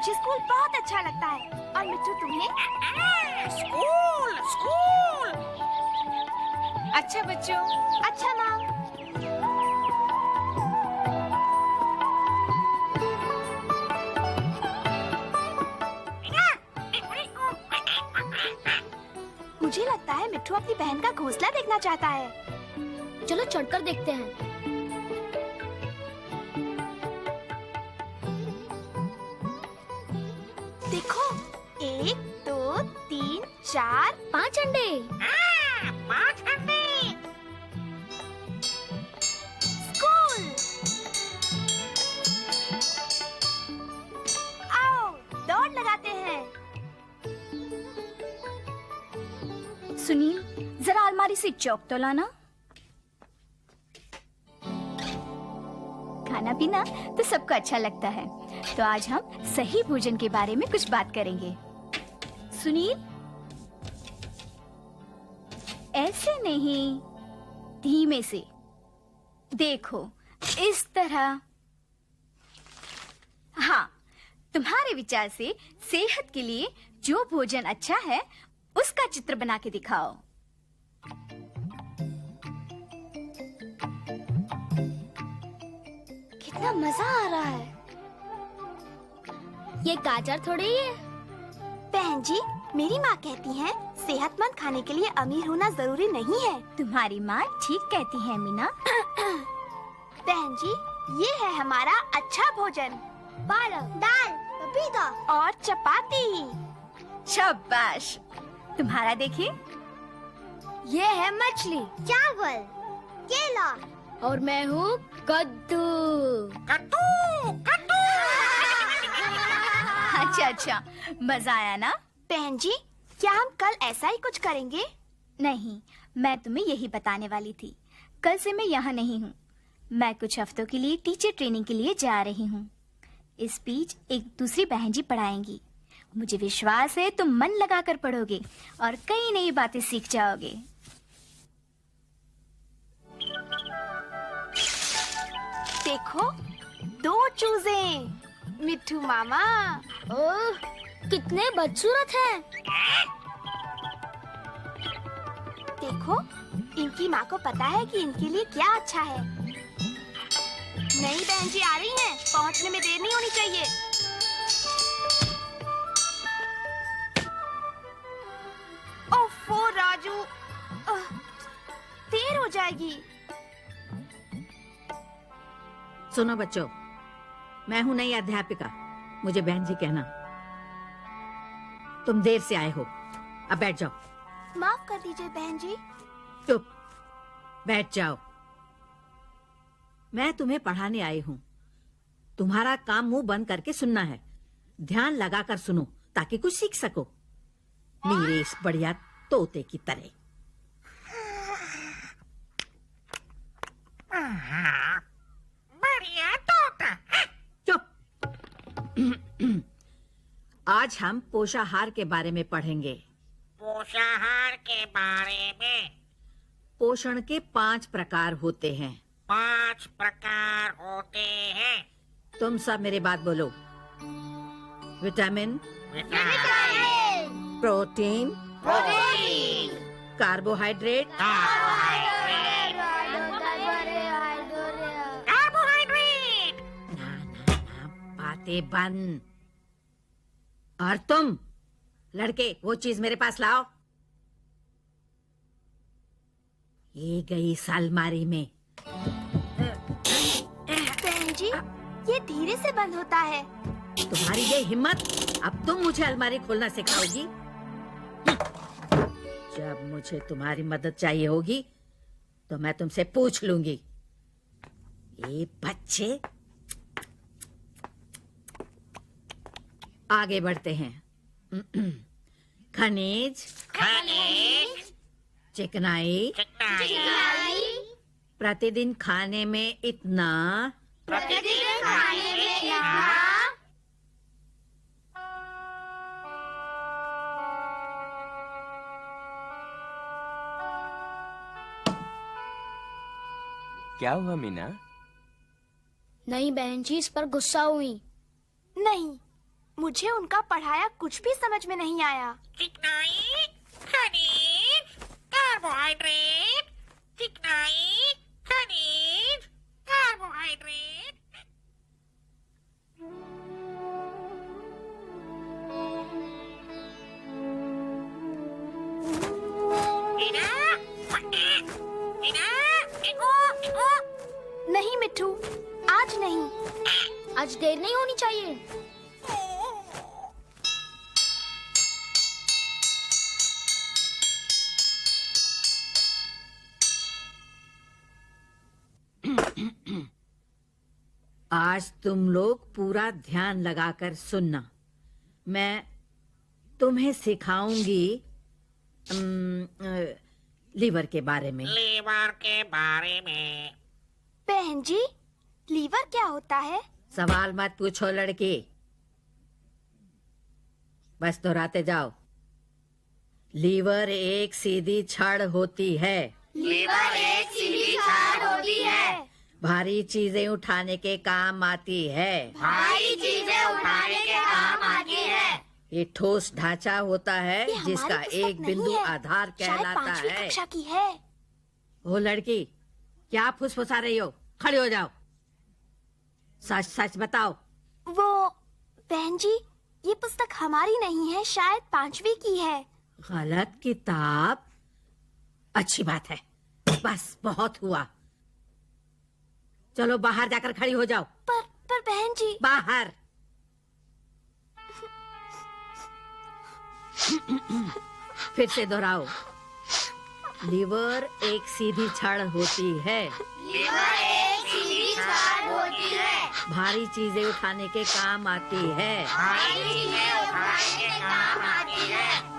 मुझे स्कूल बहुत अच्छा लगता है। और मिट्टू तुम्हें? School school. अच्छा बच्चों। अच्छा माँ। मुझे लगता है मिट्टू अपनी बहन का घोंसला देखना चाहता है। चलो चढ़कर देखते हैं। देखो, 1 2 3 4 5 अंडे। 5 अंडे। स्कूल। आओ दौड़ लगाते हैं। सुनील, जरा अलमारी से चौक तो लाना। खाना पीना तो सबको अच्छा लगता है, तो आज हम सही भोजन के बारे में कुछ बात करेंगे। सुनील, ऐसे नहीं, धीमे से। देखो, इस तरह। हाँ, तुम्हारे विचार से सेहत के लिए जो भोजन अच्छा है उसका चित्र बना के दिखाओ। कितना मजा आ रहा है। ये गाजर थोड़ी है। बहन जी, मेरी माँ कहती है सेहतमंद खाने के लिए अमीर होना जरूरी नहीं है। तुम्हारी माँ ठीक कहती है मीना। बहन जी, ये है हमारा अच्छा भोजन। पालक, दाल, पपीता और चपाती। शाबाश। तुम्हारा देखिए। ये है मछली, चावल, केला और मैं हूँ कद्दू। कद्दू कद्दू। अच्छा अच्छा, मजा आया ना? बहन जी, क्या हम कल ऐसा ही कुछ करेंगे? नहीं, मैं तुम्हें यही बताने वाली थी। कल से मैं यहाँ नहीं हूँ। मैं कुछ हफ्तों के लिए टीचर ट्रेनिंग के लिए जा रही हूँ। इस बीच एक दूसरी बहन जी पढ़ाएंगी। मुझे विश्वास है तुम मन लगाकर पढ़ोगे और कई नई बातें सीख जाओगे। देखो, 2 चूजे। मिट्टू मामा। ओह, कितने बदसूरत हैं। देखो, इनकी माँ को पता है कि इनके लिए क्या अच्छा है। नई बहन जी आ रही हैं, पहुँचने में देर नहीं होनी चाहिए। ओफो राजू, देर हो जाएगी। सुनो बच्चों, मैं हूं नई अध्यापिका, मुझे बहन जी कहना। तुम देर से आए हो, अब बैठ जाओ। माफ कर दीजिए बहन जी। चुप, बैठ जाओ। मैं तुम्हें पढ़ाने आई हूं। तुम्हारा काम मुंह बंद करके सुनना है। ध्यान लगाकर सुनो ताकि कुछ सीख सको, मेरे इस बढ़िया तोते की तरह। बढ़िया तोता। चुप। आज हम पोषाहार के बारे में पढ़ेंगे। पोषाहार के बारे में। पोषण के 5 प्रकार होते हैं। 5 प्रकार होते हैं। तुम सब मेरे बात बोलो। Vitamin, protein, carbohydrate, carbohydrate. ना ना ना, बातें बंद। और तुम लड़के, वो चीज मेरे पास लाओ। ये गई अलमारी में। बहन जी, ये धीरे से बंद होता है। तुम्हारी ये हिम्मत, अब तुम मुझे अलमारी खोलना सिखाओगी? जब मुझे तुम्हारी मदद चाहिए होगी तो मैं तुमसे पूछ लूंगी। ये बच्चे, आगे बढ़ते हैं। खनिज, चिकनाई, प्रतिदिन खाने में इतना, क्या हुआ मीना? नहीं बहन जी, इस पर गुस्सा हुई। नहीं, मुझे उनका पढ़ाया कुछ भी समझ में नहीं आया। चिकनाई, खनिज, कार्बोहाइड्रेट, चिकनाई, खनिज, कार्बोहाइड्रेट। मीना, मीना, देखो। नहीं मिट्ठू, आज नहीं। आज देर नहीं होनी चाहिए। आज तुम लोग पूरा ध्यान लगाकर सुनना। मैं तुम्हें सिखाऊंगी लीवर के बारे में। लीवर के बारे में। बहन जी, लीवर क्या होता है? सवाल मत पूछो लड़की, बस दोहराते जाओ। लीवर एक सीधी छड़ होती है। लीवर एक सीधी छड़ होती है। भारी चीजें उठाने के काम आती है। भारी चीजें उठाने के काम आती है। ये ठोस ढांचा होता है ये हमारी जिसका पुस्तक एक नहीं बिंदु है। आधार शायद कहलाता 5वीं है। कक्षा की है। ओ लड़की, क्या फुसफुसा रही हो? खड़ी हो जाओ, सच सच बताओ। वो बहन जी, ये पुस्तक हमारी नहीं है, शायद 5वीं की है। गलत किताब? अच्छी बात है, बस बहुत हुआ। चलो बाहर जाकर खड़ी हो जाओ। पर बहन जी। बाहर। फिर से दोहराओ। लीवर एक सीधी छड़ होती है। लीवर एक सीधी छड़ होती है। भारी चीजें उठाने के काम आती है। भारी चीजें उठाने के काम आती है।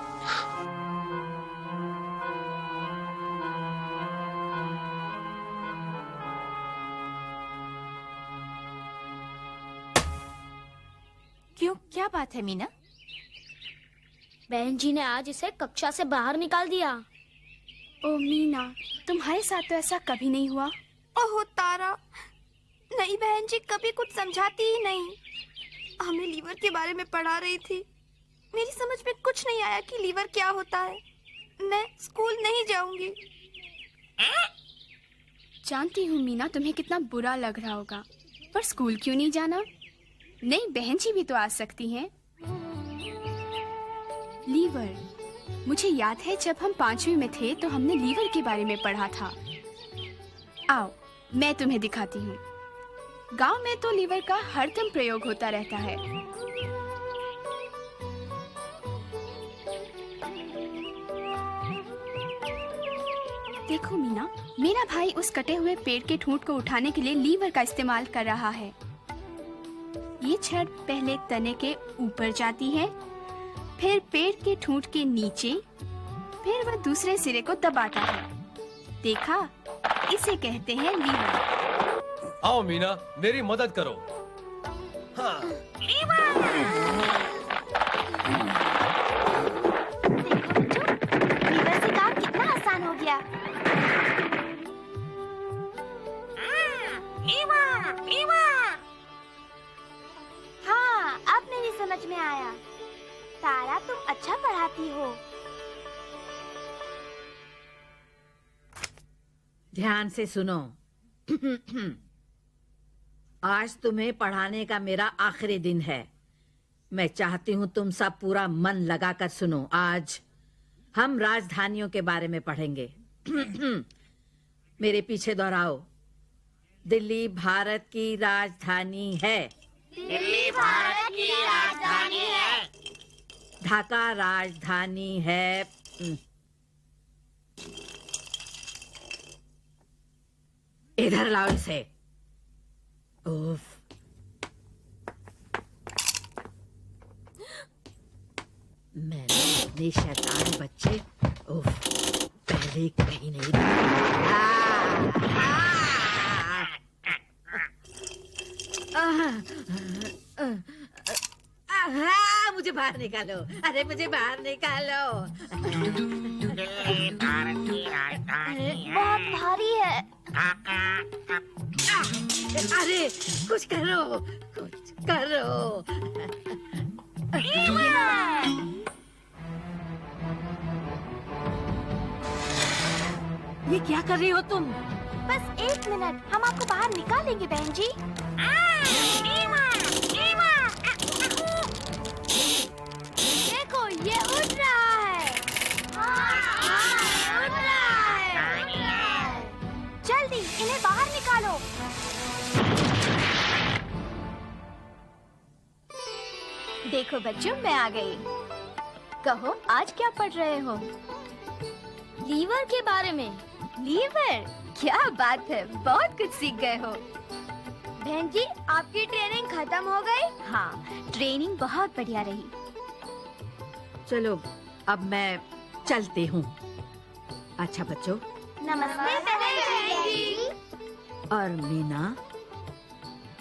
क्यों, क्या बात है मीना? बहन जी ने आज इसे कक्षा से बाहर निकाल दिया। ओ मीना, तुम्हारे साथ तो ऐसा कभी नहीं हुआ। ओह तारा, नहीं बहन जी कभी कुछ समझाती ही नहीं। हमें लीवर के बारे में पढ़ा रही थी, मेरी समझ में कुछ नहीं आया कि लीवर क्या होता है। मैं स्कूल नहीं जाऊंगी। जानती हूँ मीना, तुम्हें कितना बुरा लग रहा होगा, पर स्कूल क्यों नहीं जाना? नहीं, बहन जी भी तो आ सकती हैं। लीवर, मुझे याद है जब हम 5वीं में थे तो हमने लीवर के बारे में पढ़ा था। आओ, मैं तुम्हें दिखाती हूँ। गांव में तो लीवर का हरदम प्रयोग होता रहता है। देखो मीना, मेरा भाई उस कटे हुए पेड़ के ठूंठ को उठाने के लिए लीवर का इस्तेमाल कर रहा है। ये छड़ पहले तने के ऊपर जाती है, फिर पेड़ के ठूंठ के नीचे, फिर वह दूसरे सिरे को दबाता है। देखा, इसे कहते हैं लीवर। आओ मीना, मेरी मदद करो। हाँ। लीवर से काम कितना आसान हो गया। Lever, lever. हाँ, अब मेरी समझ में आया। तारा, तुम अच्छा पढ़ाती हो। ध्यान से सुनो। आज तुम्हें पढ़ाने का मेरा आखिरी दिन है। मैं चाहती हूँ तुम सब पूरा मन लगाकर सुनो। आज हम राजधानियों के बारे में पढ़ेंगे। मेरे पीछे दोहराओ। दिल्ली भारत की राजधानी है। दिल्ली भारत की राजधानी है। ढाका राजधानी है। इधर लाओ इसे। उफ। मैंने इतने शैतान बच्चे उफ पहले कहीं नहीं मुझे बाहर निकालो। अरे मुझे बाहर निकालो। दिल्ली भारत की राजधानी है। बहुत भारी है। ढाका। अरे कुछ करो, कुछ करो। ये क्या कर रही हो तुम? बस 1 मिनट, हम आपको बाहर निकालेंगे बहन जी। देखो ये उड़ रहा है। उड़ रहा है। जल्दी इन्हें बाहर निकालो। देखो बच्चों, मैं आ गई। कहो आज क्या पढ़ रहे हो? लीवर के बारे में। लीवर? क्या बात है, बहुत कुछ सीख गए हो। बहन जी, आपकी ट्रेनिंग खत्म हो गई? हाँ, ट्रेनिंग बहुत बढ़िया रही। चलो अब मैं चलती हूँ। अच्छा बच्चों, नमस्ते बहन जी। और मीना,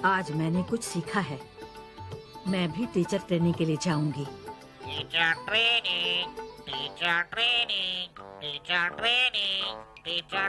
आज मैंने कुछ सीखा है। मैं भी टीचर ट्रेनिंग के लिए जाऊंगी। Teacher training, teacher training, teacher training, teacher